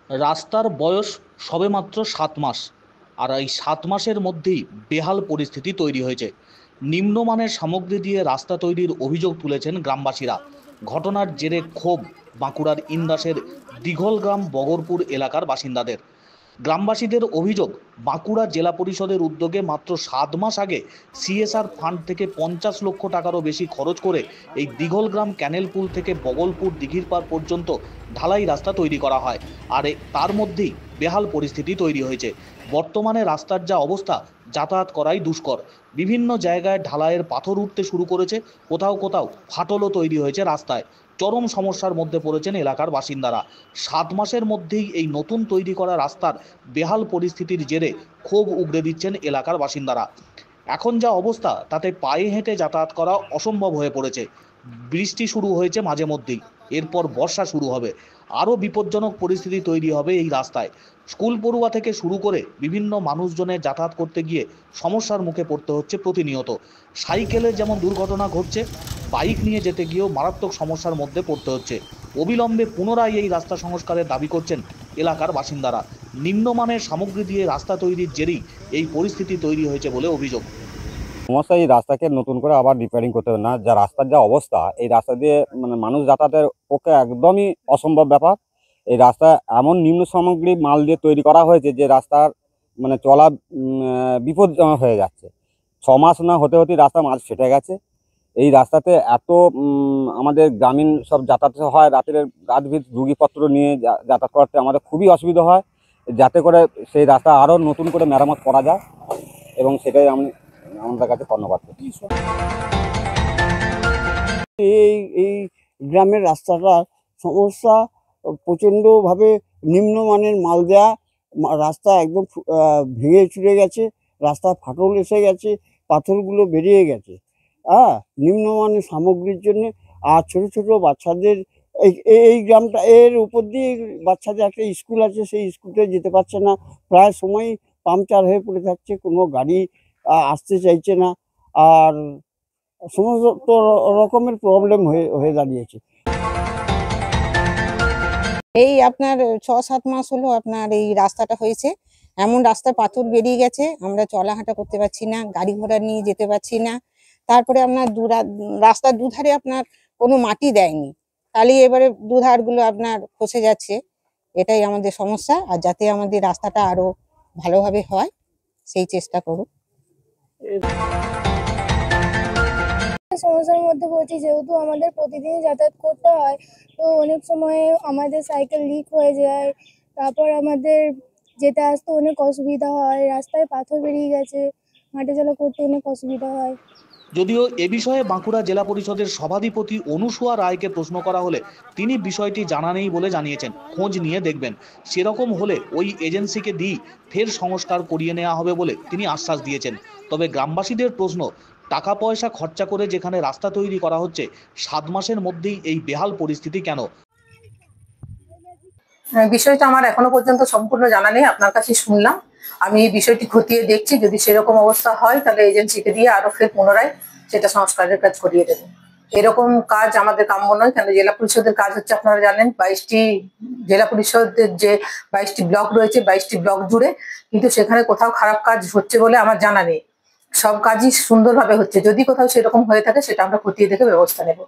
রাস্তার বয়স সবেমাত্র ৭ মাস, আর এই ৭ মাসের মধ্যেই বেহাল পরিস্থিতি তৈরি হয়েছে। নিম্নমানের সামগ্রী দিয়ে রাস্তা তৈরির অভিযোগ তুলেছেন গ্রামবাসীরা। ঘটনার জেরে ক্ষোভ বাঁকুড়ার ইন্দাসের দিঘলগ্রাম বগরপুর এলাকার বাসিন্দাদের। গ্রামবাসীদের অভিযোগ, বাঁকুড়া জেলা পরিষদের উদ্যোগে মাত্র ৭ মাস আগে সিএসআর ফান্ড থেকে ৫০ লক্ষ টাকারও বেশি খরচ করে এই দিঘলগ্রাম ক্যানেল পুল থেকে বগলপুর দিঘির পাড় পর্যন্ত ঢালাই রাস্তা তৈরি করা হয়। আর তার মধ্যেই বেহাল পরিস্থিতি তৈরি হয়েছে। বর্তমানে রাস্তার যা অবস্থা, যাতায়াত করাই দুষ্কর। বিভিন্ন জায়গায় ঢালাইয়ের পাথর উঠতে শুরু করেছে, কোথাও কোথাও ফাটলও তৈরি হয়েছে রাস্তায়। চরম সমস্যার মধ্যে পড়েছেন এলাকার বাসিন্দারা। ৭ মাসের মধ্যেই এই নতুন তৈরি করা রাস্তার বেহাল পরিস্থিতির জেরে ক্ষোভ উগরে দিচ্ছেন এলাকার বাসিন্দারা। এখন যা অবস্থা, তাতে পায়ে হেঁটে যাতায়াত করা অসম্ভব হয়ে পড়েছে। বৃষ্টি শুরু হয়েছে মাঝে মধ্যেই, এরপর বর্ষা শুরু হবে, আরও বিপজ্জনক পরিস্থিতি তৈরি হবে এই রাস্তায়। স্কুল পড়ুয়া থেকে শুরু করে বিভিন্ন মানুষজনের যাতায়াত করতে গিয়ে সমস্যার মুখে পড়তে হচ্ছে প্রতিনিয়ত। সাইকেলে যেমন দুর্ঘটনা ঘটছে, বাইক নিয়ে যেতে গিয়েও মারাত্মক সমস্যার মধ্যে পড়তে হচ্ছে। অবিলম্বে পুনরায় এই রাস্তা সংস্কারের দাবি করছেন এলাকার বাসিন্দারা। নিম্নমানের সামগ্রী দিয়ে রাস্তা তৈরির জেরেই এই পরিস্থিতি তৈরি হয়েছে বলে অভিযোগ। সমস্যা এই রাস্তাকে নতুন করে আবার রিপেয়ারিং করতে হবে না। যা রাস্তার যা অবস্থা, এই রাস্তা দিয়ে মানুষ যাতায়াতের পক্ষে একদমই অসম্ভব ব্যাপার। এই রাস্তা এমন নিম্ন সামগ্রী মাল দিয়ে তৈরি করা হয়েছে যে রাস্তার চলা বিপজ্জনক হয়ে যাচ্ছে। ৬ মাস না হতে হতে রাস্তা মাঝ ফেটে গেছে। এই রাস্তাতে এত আমাদের গ্রামীণ সব যাতায়াত হয়, রাতের রাতভিত রুগীপত্র নিয়ে যাতায়াত করতে আমাদের খুবই অসুবিধা হয়। যাতে করে সেই রাস্তা আরও নতুন করে মেরামত করা যায়, এবং সেটাই আমি আমাদের কাছে ধন্যবাদ। এই এই গ্রামের রাস্তাটা সমস্যা প্রচণ্ডভাবে নিম্নমানের মাল দেয়া রাস্তা একদম ভেঙে চুরে গেছে, রাস্তা ফাটল এসে গেছে, পাথরগুলো বেরিয়ে গেছে। নিম্নমানের সামগ্রীর জন্যে। আর ছোট ছোট বাচ্চাদের এই গ্রামটা এর উপর দিয়ে বাচ্চাদের একটা স্কুল আছে, সেই স্কুলটা যেতে পারছে না। প্রায় সময়ই পাংচার হয়ে পড়ে থাকছে, কোনো গাড়ি আসতে চাইছে না। আর সমস্ত রকমের প্রবলেম হয়ে দাঁড়িয়েছে। এই আপনার ৬-৭ মাস হলো আপনার এই রাস্তাটা হয়েছে। এমন রাস্তায় পাথর বেরিয়ে গেছে, আমরা চলাহাঁটা করতে পারছি না, গাড়ি ঘোড়া নিয়ে যেতে পারছি না। তারপরে আপনার রাস্তার দুধারে আপনার কোনো মাটি দেয়নি, তাহলে এবারে দুধারগুলো আপনার খসে যাচ্ছে। এটাই আমাদের সমস্যা। আর যাতে আমাদের রাস্তাটা আরো ভালোভাবে হয় সেই চেষ্টা করুক। সমস্যার মধ্যে পড়ছি, যেহেতু আমাদের প্রতিদিন যাতায়াত করতে হয়, তো অনেক সময় আমাদের সাইকেল লিক হয়ে যায়। তারপর আমাদের যেতে আসতে অনেক অসুবিধা হয়, রাস্তায় পাথর বেরিয়ে গেছে, হাঁটা চলা করতে অনেক অসুবিধা হয়। যদিও এ বিষয়ে বাঁকুড়া জেলা পরিষদের সভাধিপতি অনুসুয়া রায়কে প্রশ্ন করা হলে তিনি বিষয়টি জানা নেই বলে জানিয়েছেন, খোঁজ নিয়ে দেখবেন। সেরকম হলে ওই এজেন্সিকে দিয়ে ফের সংস্কার করিয়ে নেওয়া হবে বলে তিনি আশ্বাস দিয়েছেন। তবে গ্রামবাসীদের প্রশ্ন, টাকা পয়সা খরচা করে যেখানে রাস্তা তৈরি করা হচ্ছে, ৭ মাসের মধ্যেই এই বেহাল পরিস্থিতি কেন? বিষয়টা আমার এখনো পর্যন্ত সম্পূর্ণ জানা নেই, আপনার কাছে শুনলাম। আমি এই বিষয়টি খতিয়ে দেখছি, যদি সেরকম অবস্থা হয় তাহলে এজেন্সিকে দিয়ে আরো ফের পুনরায় সেটা সংস্কারের কাজ করিয়ে দেবো। এরকম কাজ আমাদের কাম্য নয়, কেন জেলা পরিষদের কাজ হচ্ছে আপনারা জানেন 22টি জেলা পরিষদের যে 22টি ব্লক রয়েছে, 22টি ব্লক জুড়ে, কিন্তু সেখানে কোথাও খারাপ কাজ হচ্ছে বলে আমার জানা নেই। সব কাজই সুন্দরভাবে হচ্ছে। যদি কোথাও সেরকম হয়ে থাকে সেটা আমরা খতিয়ে দেখে ব্যবস্থা নেব।